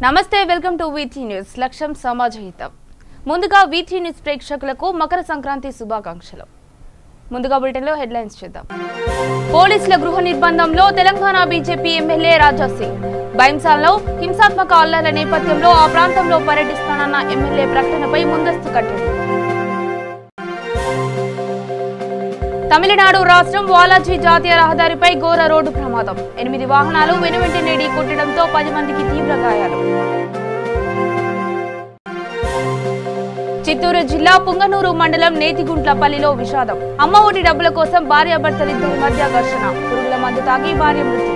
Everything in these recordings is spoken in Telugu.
నమస్తే వెల్కమ్ టు వీటీ న్యూస్ లక్ష్యం సమాజ హితం ముందుగా వీటీ న్యూస్ ప్రేక్షకులకు మకర సంక్రాంతి శుభాకాంక్షలు ముందుగా బులెటిన్ లో హెడ్లైన్స్ చూద్దాం పోలీసుల గృహ నిర్బంధంలో తెలంగాణ బీజేపీ ఎమ్మెల్యే రాజా సింగ్ బైంసాల్లో హింసాత్మక అల్లర్ల నేపథ్యంలో ఆ ప్రాంతంలో పర్యటిస్తానన్న ఎమ్మెల్యే ప్రకటనపై ముందస్తు కట్టడి తమిళనాడు రాష్ట్రం వాలాజీ జాతీయ రహదారిపై ఘోర రోడ్డు ప్రమాదం 8 వాహనాలు వెనువెంటనే ఢీకొట్టడంతో 10 మందికి తీవ్ర గాయాలు చిత్తూరు జిల్లా పుంగనూరు మండలం నేతిగుంట్లపల్లిలో విషాదం అమ్మ ఒడి డబ్బుల కోసం భార్యాభర్తలిద్దరి మధ్య ఘర్షణ పురుగుల మందు తాగి భార్య మృతి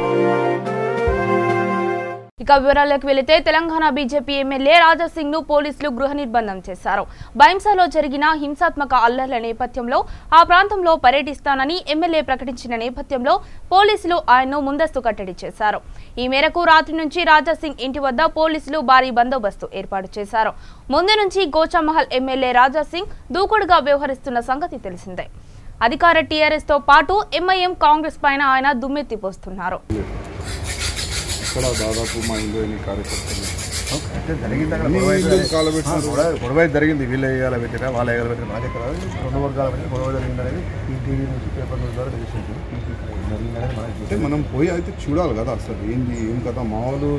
ఇక వివరాలకు వెళితే తెలంగాణ బీజేపీ ఎమ్మెల్యే రాజా సింగ్ ను పోలీసులు గృహ నిర్బంధం చేశారు బైంసాలో జరిగిన హింసాత్మక అల్లర్ల నేపథ్యంలో ఆ ప్రాంతంలో పర్యటిస్తానని ఎమ్మెల్యే ప్రకటించిన నేపథ్యంలో పోలీసులు ఆయన్ను ముందస్తు కట్టడి చేశారు ఈ మేరకు రాత్రి నుంచి రాజా సింగ్ ఇంటి వద్ద పోలీసులు భారీ బందోబస్తు ఏర్పాటు చేశారు ముందు నుంచి గోచామహల్ ఎమ్మెల్యే రాజా సింగ్ దూకుడుగా వ్యవహరిస్తున్న సంగతి తెలిసిందే అధికార టీఆర్ఎస్ తో పాటు ఎంఐఎం కాంగ్రెస్ పైన ఆయన దుమ్మెత్తిపోస్తున్నారు దాదాపు మా ఇంట్లో ఎన్ని కార్యకర్తలు గొడవ జరిగింది వీళ్ళు వేయాల పెట్టినా వాళ్ళ వేయాల పెట్టిన నాకే కాదు 2 వర్గాల మధ్య గొడవ జరిగింది అనేది ఈ టీవీ నుంచి పేపర్ న్యూస్ ద్వారా తెలిసింది అంటే మనం పోయి అయితే చూడాలి కదా అసలు ఏంది ఏం కదా మామూలు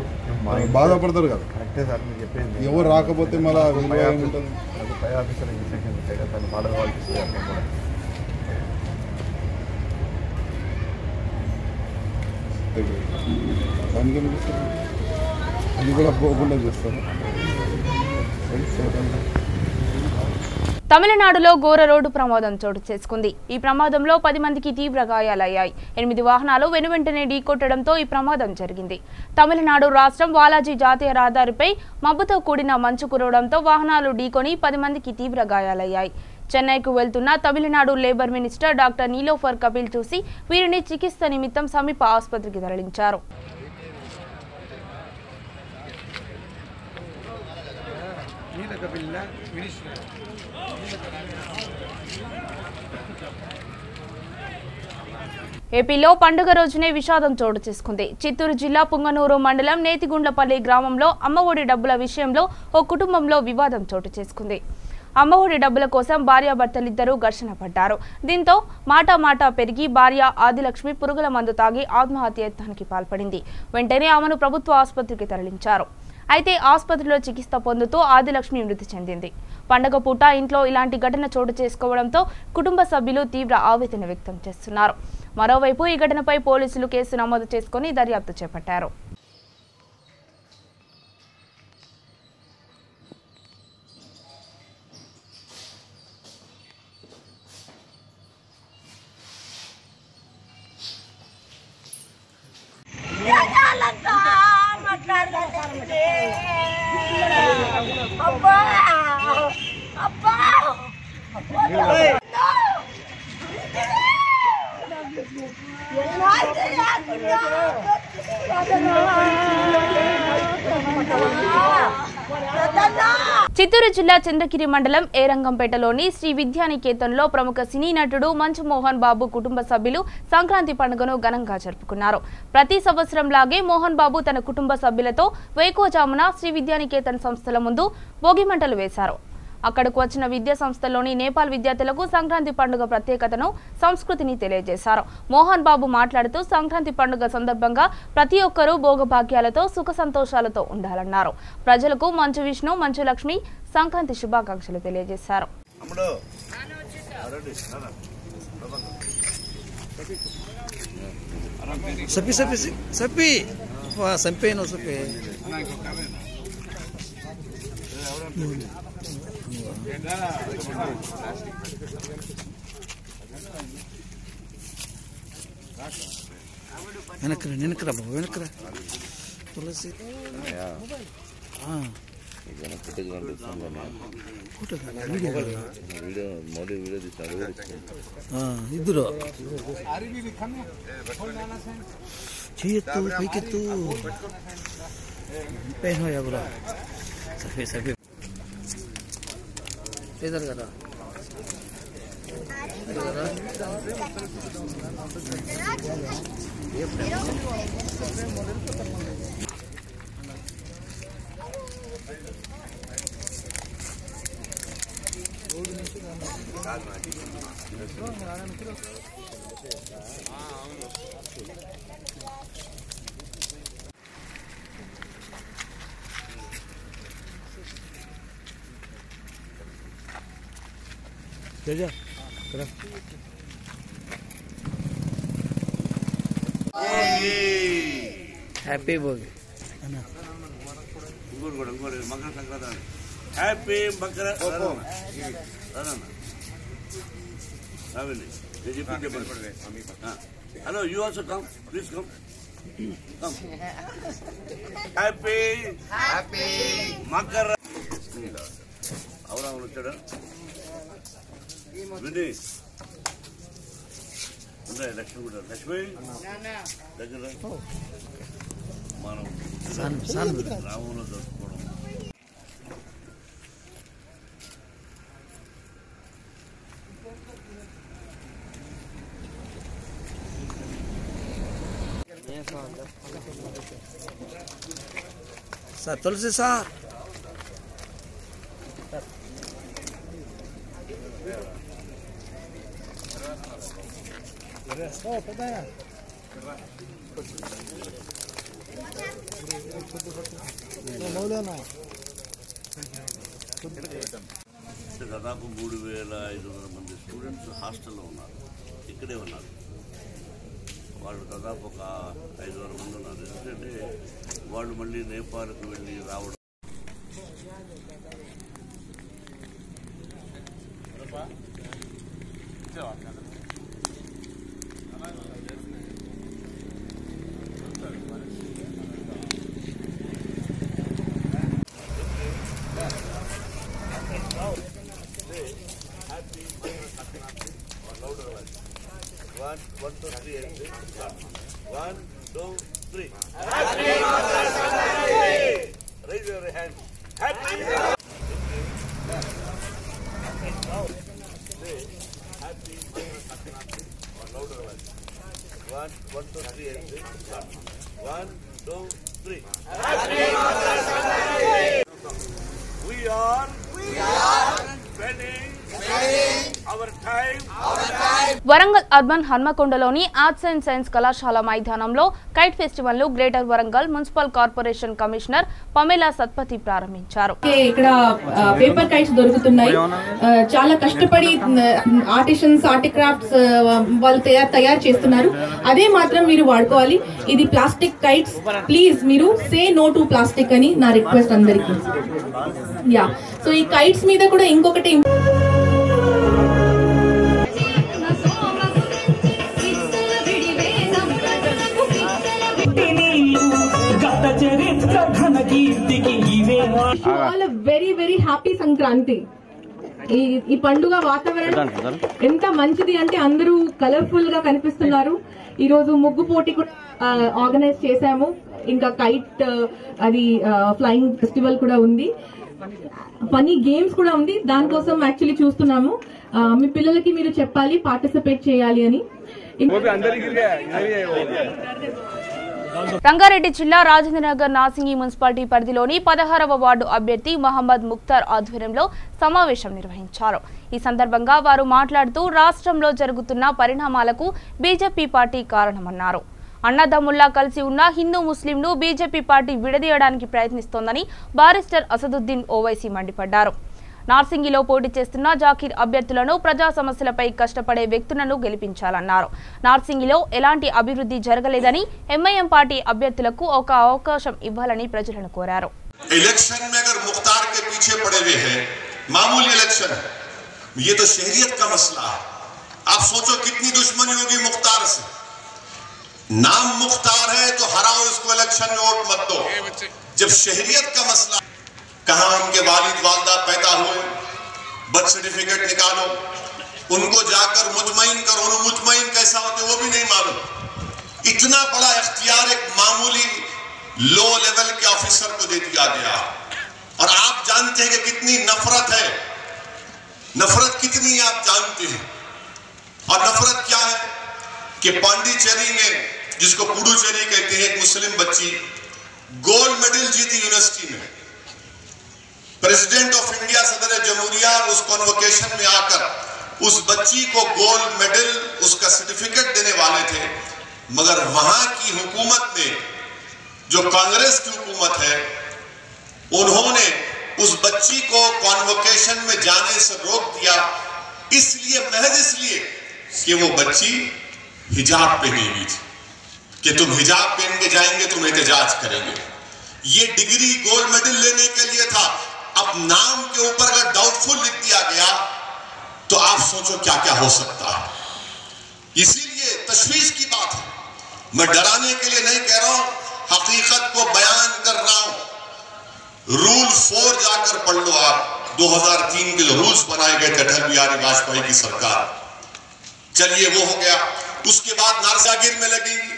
బాధపడతారు కదా కరెక్టే సార్ మీరు చెప్పేది ఎవరు రాకపోతే మళ్ళీ అది పై ఆఫీసర్ ఇన్స్ట్రక్షన్ ఉంటాయి కదా దాన్ని ఫాలో కావాలి దానికి అది కూడా పోకుండా చేస్తారు తమిళనాడులో ఘోర రోడ్డు ప్రమాదం చోటు చేసుకుంది ఈ ప్రమాదంలో 10 మందికి తీవ్ర గాయాలయ్యాయి 8 వాహనాలు వెనువెంటనే ఢీకొట్టడంతో ఈ ప్రమాదం జరిగింది తమిళనాడు రాష్ట్రం వాలాజీ జాతీయ రహదారిపై మబ్బుతో కూడిన మంచు కురవడంతో వాహనాలు ఢీకొని 10 మందికి తీవ్ర గాయాలయ్యాయి చెన్నైకు వెళ్తున్న Tamil Nadu labour minister doctor Niloufer Kapil చూసి వీరిని చికిత్స నిమిత్తం సమీప ఆసుపత్రికి తరలించారు ఏపీలో పండుగ రోజునే విషాదం చోటు చేసుకుంది చిత్తూరు జిల్లా పుంగనూరు మండలం నేతిగుండ్లపల్లి గ్రామంలో అమ్మఒడి డబ్బుల విషయంలో ఓ కుటుంబంలో వివాదం చోటు చేసుకుంది అమ్మఒడి డబ్బుల కోసం భార్యాభర్తలిద్దరూ ఘర్షణ పడ్డారు దీంతో మాట పెరిగి భార్య ఆదిలక్ష్మి పురుగుల మందు తాగి ఆత్మహత్యయత్నానికి పాల్పడింది వెంటనే ఆమెను ప్రభుత్వ ఆసుపత్రికి తరలించారు అయితే ఆసుపత్రిలో చికిత్స పొందుతూ ఆదిలక్ష్మి మృతి చెందింది పండగ పూట ఇంట్లో ఇలాంటి ఘటన చోటు చేసుకోవడంతో కుటుంబ సభ్యులు తీవ్ర ఆవేదన వ్యక్తం చేస్తున్నారు మరోవైపు ఈ ఘటనపై పోలీసులు కేసు నమోదు చేసుకుని దర్యాప్తు చేపట్టారు చిత్తూరు జిల్లా చంద్రగిరి మండలం ఏరంగంపేటలోని శ్రీ విద్యానికేతన్లో ప్రముఖ సినీ నటుడు మంచు మోహన్ బాబు కుటుంబ సభ్యులు సంక్రాంతి పండుగను ఘనంగా జరుపుకున్నారు ప్రతి సంవత్సరంలాగే మోహన్ బాబు తన కుటుంబ సభ్యులతో వేకువజామున శ్రీ విద్యానికేతన్ సంస్థల ముందు భోగిమంటలు వేశారు అక్కడకు వచ్చిన విద్యా సంస్థల్లోని నేపాల్ విద్యార్థులకు సంక్రాంతి పండుగ ప్రత్యేకతను సంస్కృతిని తెలియజేశారు మోహన్ బాబు మాట్లాడుతూ సంక్రాంతి పండుగ సందర్భంగా ప్రతి ఒక్కరూ భోగభాగ్యాలతో సుఖ సంతోషాలతో ఉండాలన్నారు ప్రజలకు మంచు విష్ణు మంచు లక్ష్మి సంక్రాంతి శుభాకాంక్షలు తెలియజేశారు వెనకరా బాబు వెనకరా తులసి ఇద్దరు చెయ్యొత్తు పైకెత్తు సఫే సఫే ఇద్దరు కదా तेजा करा हैप्पी बोल अना ఇంకోటి Makar Sankranti happy Makar hello you also come please come happy Makar అవును వచ్చాడా విని లక్ష్మి కూడా లక్ష్మి దగ్గర మనం రాములో జరుపుకోవడం साथ तुलसी साथ దాదాపు 3,500 మంది స్టూడెంట్స్ హాస్టల్లో ఉన్నారు, ఇక్కడే ఉన్నారు. వాళ్ళు దాదాపు ఒక 5,000 మంది ఉన్నారు. ఎందుకంటే వాళ్ళు మళ్ళీ నేపాల్కి వెళ్ళి రావడం. One, two, three, and start. 1, 2, 3. Happy Makar Sankranti! Raise your hand. Happy Makar Sankranti. Louder voice. 1, 2, 3, and start. 1, 2, 3. Happy Makar Sankranti! We are spending our time. Warangal urban హన్మకొండలోని ఆర్ట్స్ అండ్ సైన్స్ కళాశాల మైదానంలో కైట్ ఫెస్టివల్ ను greater Warangal municipal corporation commissioner Pamela Satpathy ప్రారంభించారు. ఇక్కడ పేపర్ కైట్స్ దొరుకుతున్నాయి. చాలా కష్టపడి ఆర్టిషన్స్ ఆర్టిక్రాఫ్ట్స్ వాళ్ళు తయారు చేస్తున్నారు. అదే మాత్రం మీరు వాడుకోవాలి. ఇది ప్లాస్టిక్ కైట్స్. ప్లీజ్ మీరు సే నో టు ప్లాస్టిక్ అని నా రిక్వెస్ట్ అందరికి. యా సో ఈ కైట్స్ మీద కూడా ఇంకొకటి వెరీ వెరీ హ్యాపీ సంక్రాంతి. ఈ పండుగ వాతావరణం ఎంత మంచిది అంటే అందరూ కలర్ఫుల్ గా కనిపిస్తున్నారు. ఈ రోజు ముగ్గు పోటీ కూడా ఆర్గనైజ్ చేశాము. ఇంకా కైట్ అది ఫ్లయింగ్ ఫెస్టివల్ కూడా ఉంది. ఫన్నీ గేమ్స్ కూడా ఉంది. దానికోసం యాక్చువల్లీ చూస్తున్నాము. మీ పిల్లలకి మీరు చెప్పాలి పార్టిసిపేట్ చేయాలి అని. రంగారెడ్డి జిల్లా రాజేంద్రనగర్ నాసింగి మున్సిపాలిటీ పరిధిలోని 16వ వార్డు అభ్యర్థి మహమ్మద్ ముక్తార్ ఆధ్వర్యంలో సమావేశం నిర్వహించారు. ఈ సందర్భంగా వారు మాట్లాడుతూ రాష్ట్రంలో జరుగుతున్న పరిణామాలకు బీజేపీ పార్టీ కారణమన్నారు. అన్నదమ్ముల్లా కలిసి ఉన్న హిందూ ముస్లింలు బీజేపీ పార్టీ విడదీయడానికి ప్రయత్నిస్తోందని బారిస్టర్ అసదుద్దీన్ ఓవైసీ మండిపడ్డారు. నార్సింగిలో పోటీ చేస్తున్న జాకీర్ అభ్యర్థులను ప్రజా సమస్యలపై కష్టపడే వ్యక్తులను గెలిపించాలన్నారు. నార్సింగిలో ఎలాంటి అభివృద్ధి జరగలేదని ఎంఐఎం పార్టీ అభ్యర్థులకు ఒక అవకాశం ఇవ్వాలని ప్రజలను కోరారు. इलेक्शन में अगर मुख्तार के पीछे पड़े हुए हैं, मामूली इलेक्शन है, ये तो शहरियत का मसला है. आप सोचो कितनी दुश्मनी होगी मुख्तार से. नाम मुख्तार है तो हराओ इसको, इलेक्शन में वोट मत दो. जब शहरियत का मसला, कहां उनके वालिद वालदा पैदा हुए, बर्थ सर्टिफिकेट निकालो, उनको जाकर मुतमईन करो. मुतमईन कैसा होते वो भी नहीं मालूम. इतना बड़ा इख्तियार एक मामूली लो लेवल के ऑफिसर को दे दिया गया. और आप जानते हैं कि कितनी नफरत है. नफरत कितनी आप जानते हैं. और नफरत क्या है कि पांडिचेरी में, जिसको पुडुचेरी कहते हैं, एक मुस्लिम बच्ची गोल्ड मेडल जीती यूनिवर्सिटी में. प्रेसिडेंट ऑफ इंडिया सदर जमहूरिया उस कॉन्वोकेशन में आकर उस बच्ची को गोल्ड मेडल, उसका सर्टिफिकेट देने वाले थे. मगर वहां की हुकूमत ने, जो कांग्रेस की हुकूमत है, उन्होंने उस बच्ची को कॉन्वोकेशन में जाने से रोक दिया इसलिए, महज इसलिए कि वो बच्ची हिजाब पहनी हुई थी कि तुम हिजाब पहन के जाएंगे तुम एहतजाज करेंगे। ये डिग्री गोल्ड मेडल लेने के लिए था। अब नाम के ऊपर अगर डाउटफुल लिख दिया गया तो आप सोचो क्या क्या हो सकता है। इसीलिए तशवीश की बात है, मैं डराने के लिए नहीं कह रहा हूं, हकीकत को बयान कर रहा हूं। रूल 4 जाकर पढ़ लो आप, 2003 के जो रूल्स बनाए गए थे अटल बिहारी वाजपेयी की सरकार। चलिए वो हो गया। उसके बाद नारसागिर में लगेगी,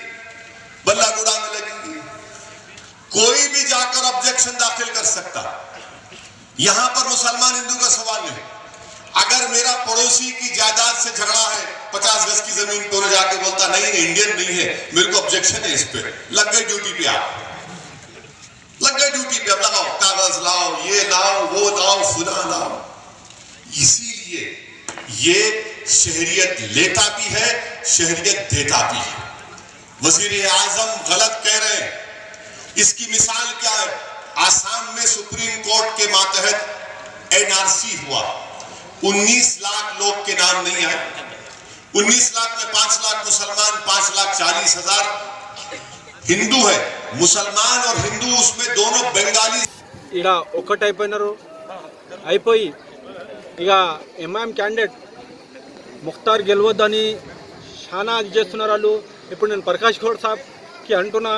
बल्लागुड़ा में लगेगी, कोई भी जाकर ऑब्जेक्शन दाखिल कर सकता। यहां पर मुसलमान हिंदू का सवाल नहीं। अगर मेरा पड़ोसी की जायदाद से झगड़ा है 50 गज की जमीन पर, जाके बोलता नहीं इंडियन नहीं है, मेरे को ऑब्जेक्शन है इस पे, लग गए ड्यूटी पे, आप लग गए ड्यूटी पे, अब लगाओ कागज लाओ, ये लाओ, वो लाओ, फुला लाओ। इसीलिए ये शहरियत लेता भी है, शहरियत देता भी है। वजीर आजम गलत कह रहे हैं। इसकी मिसाल क्या है? आसाम में सुप्रीम कोर्ट के मातहत एनआरसी हुआ, 19 लाख लोग के नाम नहीं आए। 19 लाख में 5 लाख मुसलमान, 5,40,000 हिंदू है। मुसलमान और हिंदू उसमें दोनों बंगाली इक అయిపోయి ఇక ఎంఐఎం క్యాండిడేట్ ముఖ్తార్ గెలవద్దని చాలా అది చేస్తున్నారు వాళ్ళు. ఇప్పుడు నేను ప్రకాష్ గౌడ్ సాబ్కి అంటున్నా,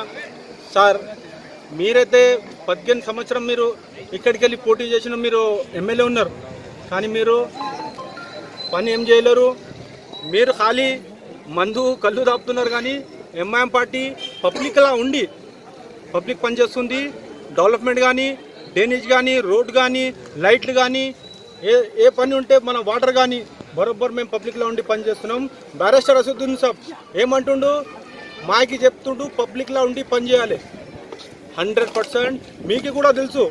సార్ మీరైతే 15 సంవత్సరం మీరు ఇక్కడికి వెళ్ళి పోటీ చేసిన, మీరు ఎమ్మెల్యే ఉన్నారు, కానీ మీరు పని ఏం చేయలేరు. మీరు ఖాళీ మందు కళ్ళు దాపుతున్నారు. కానీ ఎంఐఎం పార్టీ పబ్లిక్లా ఉండి పబ్లిక్ పనిచేస్తుంది. డెవలప్మెంట్ కానీ, డ్రైనేజ్ కానీ, రోడ్ కానీ, లైట్లు కానీ, ఏ పని ఉంటే మన వాటర్ కానీ బరోబ్బర్ మేము పబ్లిక్లో ఉండి పనిచేస్తున్నాం. బ్యారిస్టర్ అసదుద్దీన్ సాబ్ ఏమంటుండు, మాకి చెప్తుండు పబ్లిక్లో ఉండి పని చేయాలి. 100% మీకు కూడా తెలుసు,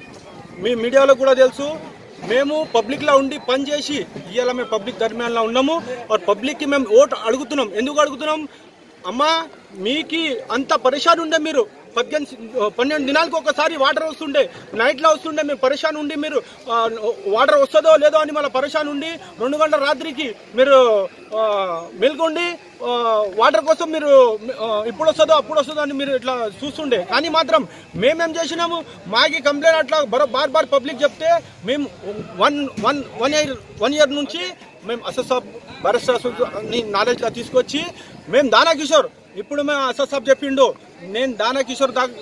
మీ మీడియాలో కూడా తెలుసు, మేము పబ్లిక్లో ఉండి పని చేసి ఇవాళ మేము పబ్లిక్ దర్మియాన్లో ఉన్నాము. పబ్లిక్కి మేము ఓటు అడుగుతున్నాం. ఎందుకు అడుగుతున్నాం? అమ్మా మీకు అంత పరేషాన్ ఉండే, మీరు 12 దినాలకు ఒకసారి వాటర్ వస్తుండే, నైట్లో వస్తుండే, మేము పరేషాన్ ఉండి, మీరు వాటర్ వస్తుందో లేదో అని మళ్ళీ పరేషాన్ ఉండి 2 గంటల రాత్రికి మీరు మెలుగుండి వాటర్ కోసం మీరు ఇప్పుడు వస్తుందో అప్పుడు వస్తుందో అని మీరు ఇట్లా చూస్తుండే. కానీ మాత్రం మేమేం చేసినాము, మాకి కంప్లైంట్ అట్లా బార్ పబ్లిక్ చెప్తే మేము వన్ ఇయర్ నుంచి మేము అసెసాబ్ బ్యారిస్టర్ నాలెడ్జ్గా తీసుకొచ్చి మేము దానా కిషోర్, ఇప్పుడు మేము అసెసాబ్ చెప్పిండు, నేను దానా కిషోర్ దాకా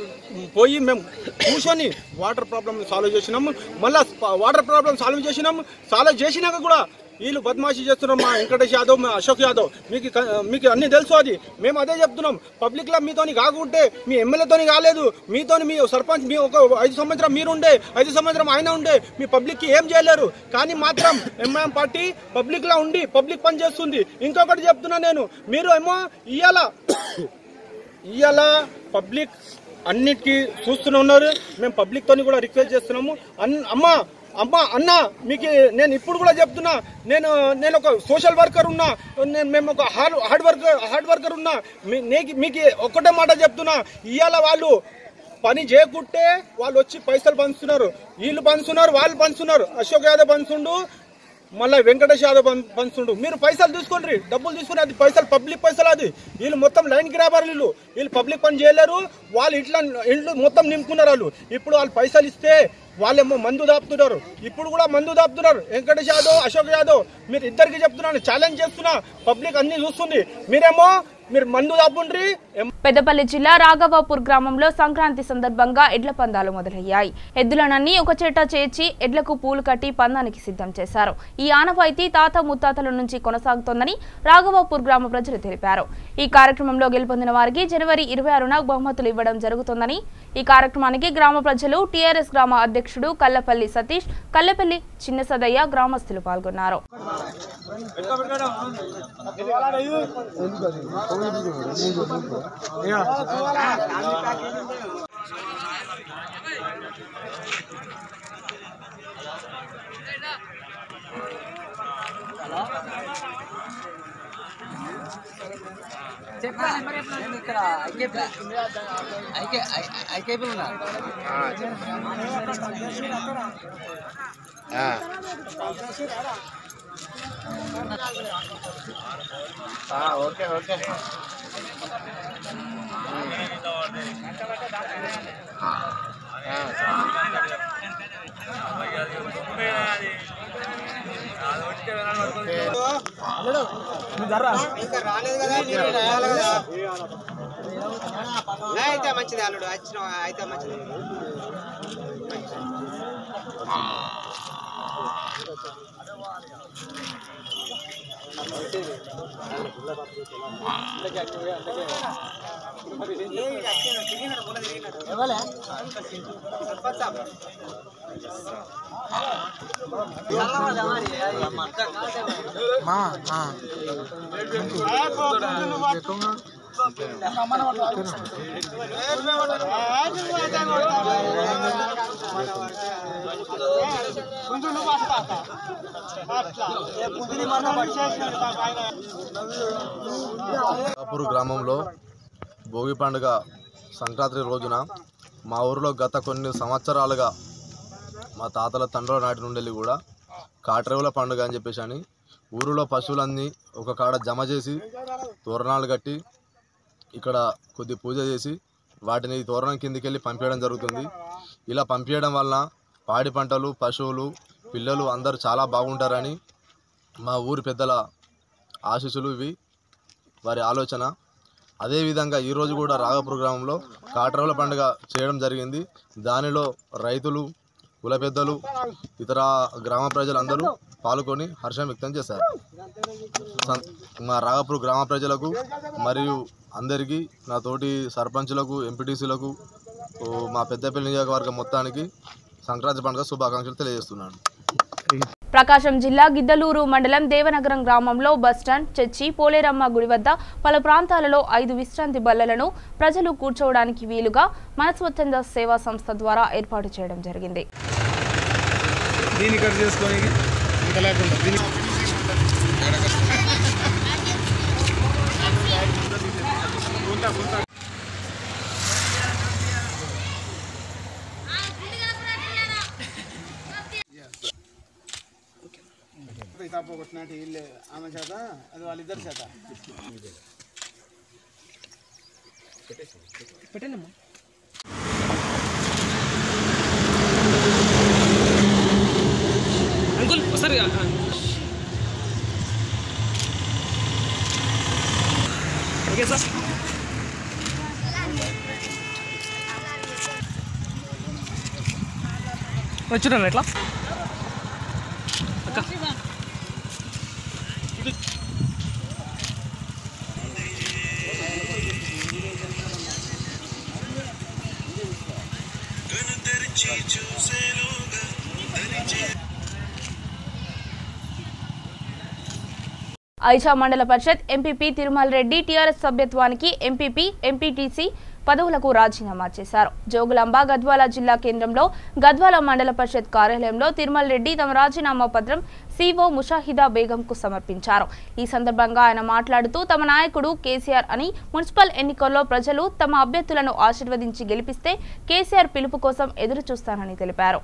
పోయి మేము కూర్చొని వాటర్ ప్రాబ్లమ్ సాల్వ్ చేసినాము. మళ్ళీ వాటర్ ప్రాబ్లమ్ సాల్వ్ చేసినాక కూడా వీళ్ళు బద్మాషి చేస్తున్నాం. మా వెంకటేష్ యాదవ్, మా అశోక్ యాదవ్, మీకు అన్నీ తెలుసు. అది మేము అదే చెప్తున్నాం. పబ్లిక్లో మీతోని కాకుంటే, మీ ఎమ్మెల్యేతోని కాలేదు, మీతోని మీ సర్పంచ్, మీ ఒక 5 సంవత్సరం మీరుండే, 5 సంవత్సరం ఆయన ఉండే, మీ పబ్లిక్కి ఏం చేయలేరు. కానీ మాత్రం ఎంఐఎం పార్టీ పబ్లిక్లో ఉండి పబ్లిక్ పని చేస్తుంది. ఇంకొకటి చెప్తున్నా నేను, మీరు ఏమో ఇవాళ పబ్లిక్ అన్నిటికీ చూస్తూనే ఉన్నారు. మేము పబ్లిక్తోని కూడా రిక్వెస్ట్ చేస్తున్నాము. అన్న మీకు నేను ఇప్పుడు కూడా చెప్తున్నా, నేను ఒక సోషల్ వర్కర్ ఉన్నా, మేము ఒక హార్డ్ వర్కర్ ఉన్నా. మీకు ఒక్కటే మాట చెప్తున్నా, ఇవాళ వాళ్ళు పని చేయకుంటే వాళ్ళు వచ్చి పైసలు పంచుతున్నారు. వీళ్ళు పంచుతున్నారు, వాళ్ళు పంచుతున్నారు. అశోక్ యాదవ్ పంచుండు, మళ్ళీ వెంకటేష్ యాదవ్ పంచుండు. మీరు పైసలు తీసుకోండి, డబ్బులు తీసుకుని, అది పైసలు పబ్లిక్ పైసలు. అది వీళ్ళు మొత్తం లైన్ గ్రాబర్, వీళ్ళు పబ్లిక్ పని చేయలేరు. వాళ్ళు ఇంట్లో మొత్తం నింపుకున్నారు. వాళ్ళు ఇప్పుడు వాళ్ళు పైసలు ఇస్తే వాళ్ళేమో మందు దాపుతున్నారు. ఇప్పుడు కూడా మందు దాపుతున్నారు. వెంకటేష్ యాదవ్, అశోక్ యాదవ్, మీరు ఇద్దరికి చెప్తున్నాను, ఛాలెంజ్ చేస్తున్నా. పబ్లిక్ అన్ని చూస్తుంది, మీరు మందు దాపుండ్రి. పెద్దపల్లి జిల్లా రాఘవాపూర్ గ్రామంలో సంక్రాంతి సందర్భంగా ఎడ్ల పందాలు మొదలయ్యాయి. ఎద్దులనన్నీ ఒక చేట చేర్చి ఎడ్లకు పూలు కట్టి పందానికి సిద్ధం చేశారు. ఈ ఆనవాయితీ తాత ముత్తాతల నుంచి కొనసాగుతోందని రాఘవాపూర్ గ్రామ ప్రజలు తెలిపారు. ఈ కార్యక్రమంలో గెలుపొందిన వారికి జనవరి 26న బహుమతులు ఇవ్వడం జరుగుతుందని, ఈ కార్యక్రమానికి గ్రామ ప్రజలు, టీఆర్ఎస్ గ్రామ అధ్యక్షుడు కల్లపల్లి సతీష్, కల్లపల్లి చిన్న సదయ్య గ్రామస్తులు పాల్గొన్నారు. ఇక్కడ ఓకే ఓకే అయితే మంచిది అల్లుడు వచ్చిన అయితే మంచిది రాఘాపూర్ గ్రామంలో భోగి పండుగ సంక్రాంతి రోజున మా ఊరిలో గత కొన్ని సంవత్సరాలుగా మా తాతల తండ్రుల నాటి నుండి కూడా కాటరేవుల పండుగ అని చెప్పేసి అని ఊరిలో పశువులన్నీ ఒక కాడ జమ చేసి తోరణాలు కట్టి ఇక్కడ కొద్ది పూజ చేసి వాటిని తోరణం కిందికి వెళ్ళి పంపించడం జరుగుతుంది. ఇలా పంపించడం వల్ల పాడి పంటలు పశువులు పిల్లలు అందరూ చాలా బాగుంటారని మా ఊరి పెద్దల ఆశీస్సులు ఇవి వారి ఆలోచన. అదేవిధంగా ఈరోజు కూడా రాఘాపూర్ గ్రామంలో కాటరేవుల పండుగ చేయడం జరిగింది. దానిలో రైతులు కుల పెద్దలు ఇతర గ్రామ ప్రజలందరూ పాల్గొని హర్షం వ్యక్తం చేశారు. మా రాఘాపూర్ గ్రామ ప్రజలకు మరియు అందరికీ నా తోటి సర్పంచులకు ఎంపీటీసీలకు మా పెద్దపల్లి నియోజకవర్గం మొత్తానికి సంక్రాంతి పండుగ శుభాకాంక్షలు తెలియజేస్తున్నాను. ప్రకాశం జిల్లా గిద్దలూరు మండలం దేవనగరం గ్రామంలో బస్టాండ్ చర్చి పోలేరమ్మ గుడి వద్ద పలు ప్రాంతాలలో 5 విశ్రాంతి బల్లలను ప్రజలు కూర్చోవడానికి వీలుగా మనస్వచ్ఛంద సేవా సంస్థ ద్వారా ఏర్పాటు చేయడం జరిగింది. కొట్టినట్టు వీళ్ళే ఆమె చేత అది వాళ్ళిద్దరి చేత పెట్టండి. అంకుల్ వస్తారు ఓకే సార్. వచ్చున్నాను ఎట్లా అక్క ఐజా మండల పరిషత్ ఎంపీపీ తిరుమల్ రెడ్డి టీఆర్ఎస్ సభ్యత్వానికి ఎంపీపీ ఎంపీటీసీ పదవులకు రాజీనామా చేశారు. జోగులాంబ గద్వాల జిల్లా కేంద్రంలో గద్వాల మండల పరిషత్ కార్యాలయంలో తిరుమల్ రెడ్డి తమ రాజీనామా పత్రం సీఓ ముషాహిదా బేగంకు సమర్పించారు. ఈ సందర్భంగా ఆయన మాట్లాడుతూ తమ నాయకుడు కేసీఆర్ అని మున్సిపల్ ఎన్నికల్లో ప్రజలు తమ అభ్యర్థులను ఆశీర్వదించి గెలిపిస్తే కేసీఆర్ పిలుపు కోసం ఎదురు చూస్తానని తెలిపారు.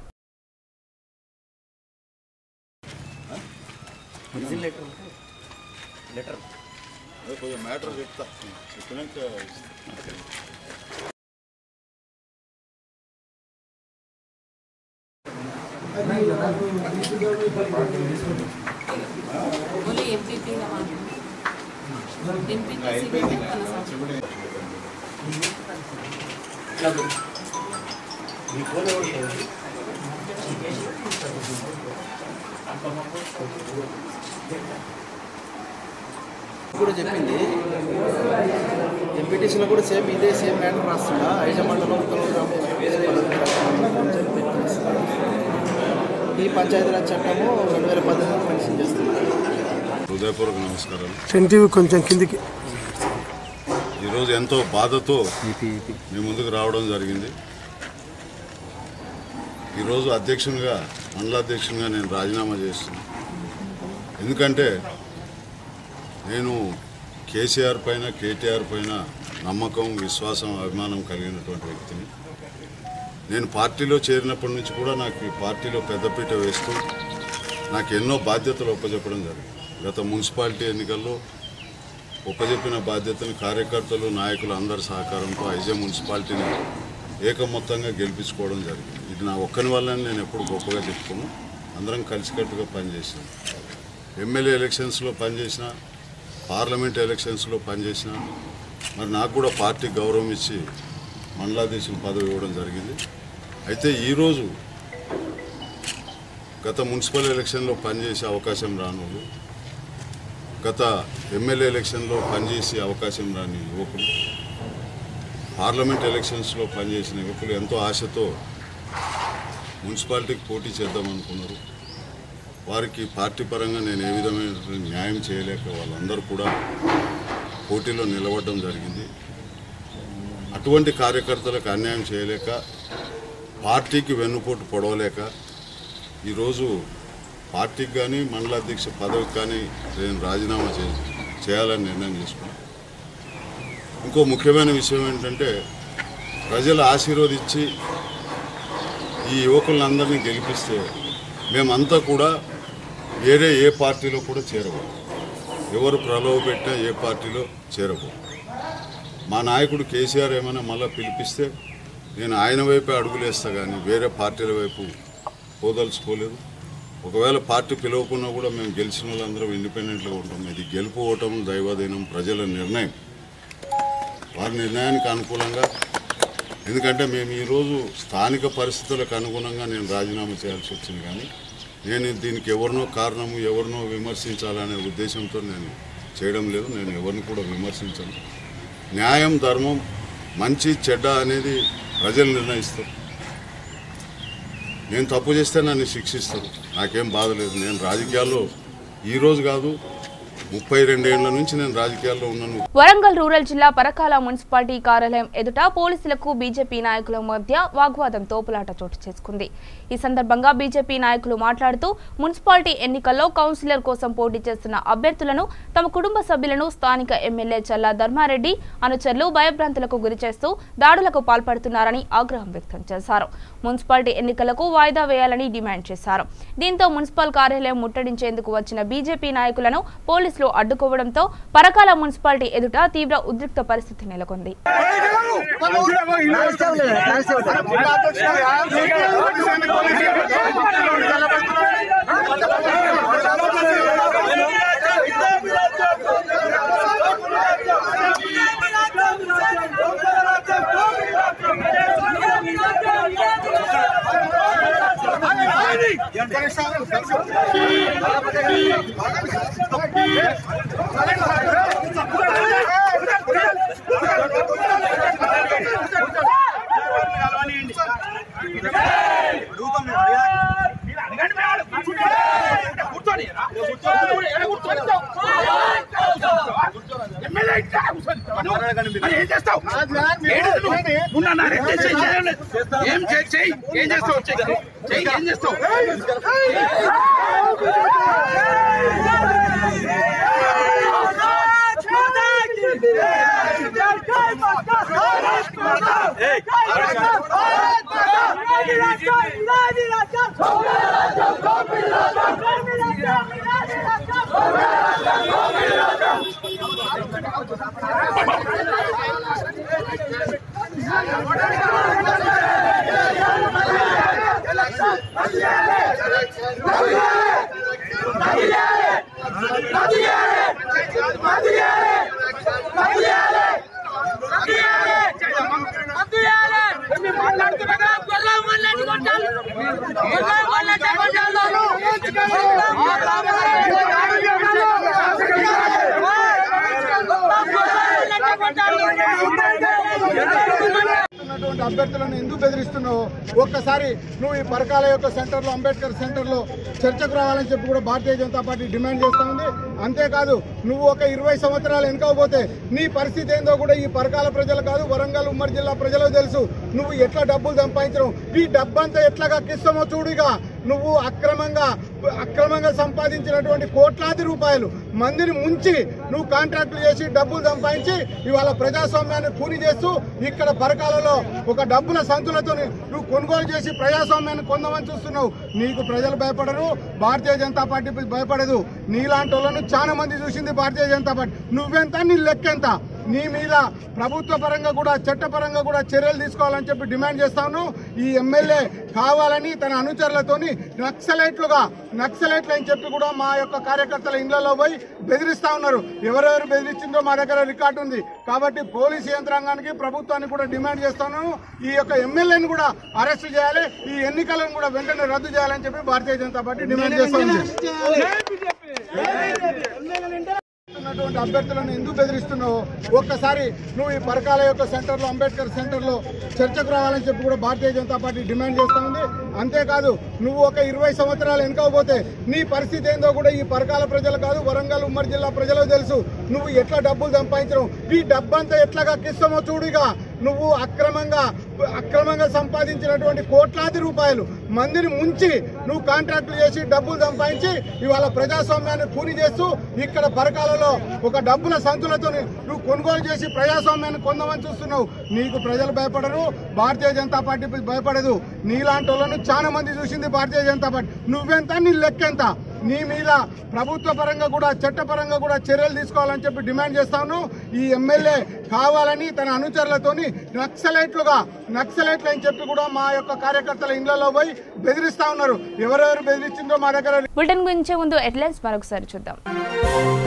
కూడా చెప్పింది ఎంపీటీసీలో కూడా సేమ్ ఇదే సేమ్ మ్యాటర్ రాస్తున్నా. ఐజా మండలం ఈ పంచాయతీరాజ్ చట్టము 2018 మెన్షన్ చేస్తుంది. హృదయపూర్వక నమస్కారాలు. సెంటివ్ కొంచెం కిందికి. ఈరోజు ఎంతో బాధతో మీ ముందుకు రావడం జరిగింది. ఈరోజు మండలాధ్యక్షునిగా నేను రాజీనామా చేస్తున్నాను. ఎందుకంటే నేను కేసీఆర్ పైన కేటీఆర్ పైన నమ్మకం విశ్వాసం అభిమానం కలిగినటువంటి వ్యక్తిని. నేను పార్టీలో చేరినప్పటి నుంచి కూడా నాకు ఈ పార్టీలో పెద్దపీట వేస్తూ నాకు ఎన్నో బాధ్యతలు ఒప్పచెప్పడం జరిగింది. గత మున్సిపాలిటీ ఎన్నికల్లో ఒప్పజెప్పిన బాధ్యతను కార్యకర్తలు నాయకులు అందరి సహకారంతో ఐజే మున్సిపాలిటీని ఏకమొత్తంగా గెలిపించుకోవడం జరిగింది. ఇది నా ఒక్కని వల్లనే నేను ఎప్పుడు గొప్పగా చెప్పుకున్నాను. అందరం కలిసికట్టుగా పనిచేసాం. ఎమ్మెల్యే ఎలక్షన్స్లో పనిచేసిన, పార్లమెంట్ ఎలక్షన్స్లో పనిచేసిన, మరి నాకు కూడా పార్టీ గౌరవం ఇచ్చి మండలాధీశుల పదవి ఇవ్వడం జరిగింది. అయితే ఈరోజు గత మున్సిపల్ ఎలక్షన్లో పనిచేసే అవకాశం రానోళ్ళు, గత ఎమ్మెల్యే ఎలక్షన్లో పనిచేసే అవకాశం రాని యువకులు, పార్లమెంట్ ఎలక్షన్స్లో పనిచేసిన యువకులు ఎంతో ఆశతో మున్సిపాలిటీకి పోటీ చేద్దామనుకున్నారు. వారికి పార్టీ పరంగా నేను ఏ విధమైన న్యాయం చేయలేక వాళ్ళందరూ కూడా పోటీలో నిలబడడం జరిగింది. అటువంటి కార్యకర్తలకు అన్యాయం చేయలేక, పార్టీకి వెన్నుపోటు పొడవలేక ఈరోజు పార్టీకి కానీ మండలాధ్యక్ష పదవికి కానీ నేను రాజీనామా చేయాలని నిర్ణయం చేసుకున్నాను. ఇంకో ముఖ్యమైన విషయం ఏంటంటే, ప్రజలు ఆశీర్వదించి ఈ యువకులందరినీ గెలిపిస్తే మేమంతా కూడా వేరే ఏ పార్టీలో కూడా చేరబోం. ఎవరు ప్రలోభ పెట్టినా ఏ పార్టీలో చేరబోం. మా నాయకుడు కేసీఆర్ ఏమైనా మళ్ళీ పిలిపిస్తే నేను ఆయన వైపే అడుగులేస్తా, కానీ వేరే పార్టీల వైపు పోదలుచుకోలేదు. ఒకవేళ పార్టీ పిలవకున్నా కూడా మేము గెలిచిన వాళ్ళందరం ఇండిపెండెంట్గా ఉంటాం. ఇది గెలుపు ఓటం దైవాధీనం, ప్రజల నిర్ణయం. వారి నిర్ణయానికి అనుకూలంగా, ఎందుకంటే మేము ఈరోజు స్థానిక పరిస్థితులకు అనుగుణంగా నేను రాజీనామా చేయాల్సి వచ్చింది, కానీ నేను దీనికి ఎవరినో కారణము, ఎవరినో విమర్శించాలనే ఉద్దేశంతో నేను చేయడం లేదు. నేను ఎవరిని కూడా విమర్శించను. న్యాయం, ధర్మం, మంచి చెడ్డ అనేది ప్రజలు నిర్ణయిస్తారు. నేను తప్పు చేస్తే నన్ను శిక్షిస్తారు, నాకేం బాధ లేదు. నేను రాజకీయాల్లో ఈరోజు కాదు, 32 ఏళ్ల నుంచి నేను రాజకీయాల్లో ఉన్నాను. వరంగల్ రూరల్ జిల్లా పరకాల మున్సిపాలిటీ కార్యాలయం ఎదుట పోలీసులకు బీజేపీ నాయకుల మధ్య వాగ్వాదం, తోపులాట చోటు చేసుకుంది. ఈ సందర్భంగా బీజేపీ నాయకులు మాట్లాడుతూ మున్సిపాలిటీ ఎన్నికల్లో కౌన్సిలర్ కోసం పోటీ చేస్తున్న అభ్యర్థులను, తమ కుటుంబ సభ్యులను స్థానిక ఎమ్మెల్యే చల్లా ధర్మారెడ్డి అనుచరులు భయభ్రాంతులకు గురిచేస్తూ దాడులకు పాల్పడుతున్నారని ఆగ్రహం వ్యక్తం చేశారు. మున్సిపాలిటీ ఎన్నికలకు వాయిదా వేయాలని డిమాండ్ చేశారు. దీంతో మున్సిపల్ కార్యాలయం ముట్టడించేందుకు వచ్చిన బీజేపీ నాయకులను పోలీసులు అడ్డుకోవడంతో పరకాల మున్సిపాలిటీ ఎదుట తీవ్ర ఉద్రిక్త పరిస్థితి నెలకొంది. అభ్యర్థులను ఎందుకు బెదిరిస్తున్నావు? ఒక్కసారి నువ్వు ఈ పరకాల యొక్క సెంటర్లో, అంబేద్కర్ సెంటర్లో చర్చకు రావాలని చెప్పి కూడా భారతీయ జనతా పార్టీ డిమాండ్ చేస్తూ ఉంది. అంతేకాదు, నువ్వు ఒక 20 సంవత్సరాలు వెనుకపోతే నీ పరిస్థితి ఏందో కూడా ఈ పరకాల ప్రజలు కాదు, వరంగల్ ఉమ్మడి జిల్లా ప్రజలకు తెలుసు. నువ్వు ఎట్లా డబ్బులు సంపాదించడం, ఈ డబ్బంతా ఎట్లాగా కిస్తామో చూడుగా. నువ్వు అక్రమంగా అక్రమంగా సంపాదించినటువంటి కోట్లాది రూపాయలు మందిని ముంచి నువ్వు కాంట్రాక్టులు చేసి డబ్బులు సంపాదించి ఇవాళ ప్రజాస్వామ్యాన్ని కూని చేస్తూ ఇక్కడ పరకాలలో ఒక డబ్బుల సంతులతో నువ్వు కొనుగోలు చేసి ప్రజాస్వామ్యాన్ని కొందామని చూస్తున్నావు. నీకు ప్రజలు భయపడరు, భారతీయ జనతా పార్టీ భయపడదు. నీలాంటి వాళ్ళను చాలా మంది చూసింది భారతీయ జనతా పార్టీ. నువ్వెంత, నీ లెక్కెంత? నీ మీద ప్రభుత్వ పరంగా కూడా చట్టపరంగా కూడా చర్యలు తీసుకోవాలని చెప్పి డిమాండ్ చేస్తాను. ఈ ఎమ్మెల్యే కావాలని తన అనుచరులతోని నక్సలైట్లు అని చెప్పి కూడా మా యొక్క కార్యకర్తల ఇళ్లలో పోయి బెదిరిస్తా ఉన్నారు. ఎవరెవరు బెదిరించిందో మా దగ్గర రికార్డు ఉంది. కాబట్టి పోలీసు యంత్రాంగానికి ప్రభుత్వానికి కూడా డిమాండ్ చేస్తాను. ఈ యొక్క ఎమ్మెల్యేని కూడా అరెస్టు చేయాలి, ఈ ఎన్నికలను కూడా వెంటనే రద్దు చేయాలని చెప్పి భారతీయ జనతా పార్టీ డిమాండ్ చేస్తుంది. అభ్యర్థులను ఎందుకు బెదిరిస్తున్నావు? ఒక్కసారి నువ్వు ఈ పరకాల యొక్క సెంటర్లో, అంబేద్కర్ సెంటర్లో చర్చకు రావాలని చెప్పి కూడా భారతీయ జనతా పార్టీ డిమాండ్ చేస్తా ఉంది. అంతేకాదు, నువ్వు ఒక 20 సంవత్సరాలు వెనుకపోతే నీ పరిస్థితి ఏందో కూడా ఈ పరకాల ప్రజలు కాదు, వరంగల్ ఉమ్మడి జిల్లా ప్రజలకు తెలుసు. నువ్వు ఎట్లా డబ్బులు సంపాదించడం, ఈ డబ్బంతా ఎట్లాగా కిస్తామో చూడుగా. నువ్వు అక్రమంగా సంపాదించినటువంటి కోట్లాది రూపాయలు మందిని ముంచి నువ్వు కాంట్రాక్టులు చేసి డబ్బులు సంపాదించి ఇవాళ ప్రజాస్వామ్యాన్ని కూని చేస్తూ ఇక్కడ పరకాలలో ఒక డబ్బుల సంతులతో నువ్వు కొనుగోలు చేసి ప్రజాస్వామ్యాన్ని కొందామని చూస్తున్నావు. నీకు ప్రజలు భయపడరు, భారతీయ జనతా పార్టీ భయపడదు. నీలాంటి వాళ్ళను చాలా మంది చూసింది భారతీయ జనతా పార్టీ. నువ్వెంత, నీ లెక్కెంత? నీ మీద ప్రభుత్వ పరంగా కూడా చట్టపరంగా కూడా చర్యలు తీసుకోవాలని చెప్పి డిమాండ్ చేస్తాను. ఈ ఎమ్మెల్యే కావాలని తన అనుచరులతోని నక్సలైట్లు అని చెప్పి కూడా మా యొక్క కార్యకర్తల ఇళ్లలో పోయి బెదిరిస్తా ఉన్నారు. ఎవరెవరు బెదిరించిందో మా దగ్గర. బులెటిన్ గురించే ముందు హెడ్లైన్స్ మరొకసారి చూద్దాం.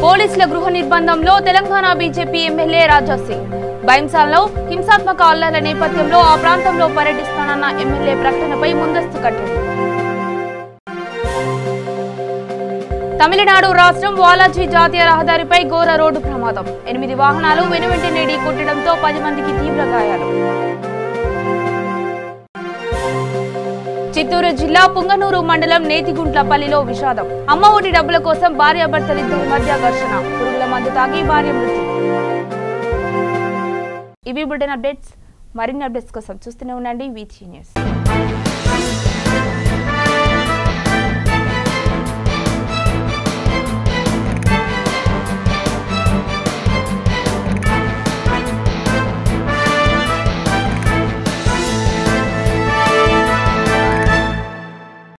పోలీసుల గృహ నిర్బంధంలో తెలంగాణ బీజేపీ ఎమ్మెల్యే రాజా సింగ్. భయంసాలలో హింసాత్మక అల్లర్ల నేపథ్యంలో ఆ ప్రాంతంలో పర్యటిస్తానన్న ఎమ్మెల్యే ప్రకటనపై ముందస్తు కట్టడి. తమిళనాడు రాష్ట్రం వాలాజీ జాతీయ రహదారిపై ఘోర రోడ్డు ప్రమాదం. 8 వాహనాలు వెనువెంటనే ఢీకొట్టడంతో 10 మందికి తీవ్ర గాయాలు. చిత్తూరు జిల్లా పుంగనూరు మండలం నేతిగుంట్లపల్లిలో విషాదం. అమ్మ ఒడి డబ్బుల కోసం భార్యాభర్తలిద్దరి మధ్య ఘర్షణ. పురుగుల మందు తాగి భార్య మృతి. ఇవి బులెటిన్ అప్డేట్స్. మరిన్ని అప్డేట్స్ కోసం చూస్తూనే ఉండండి వీటీ న్యూస్.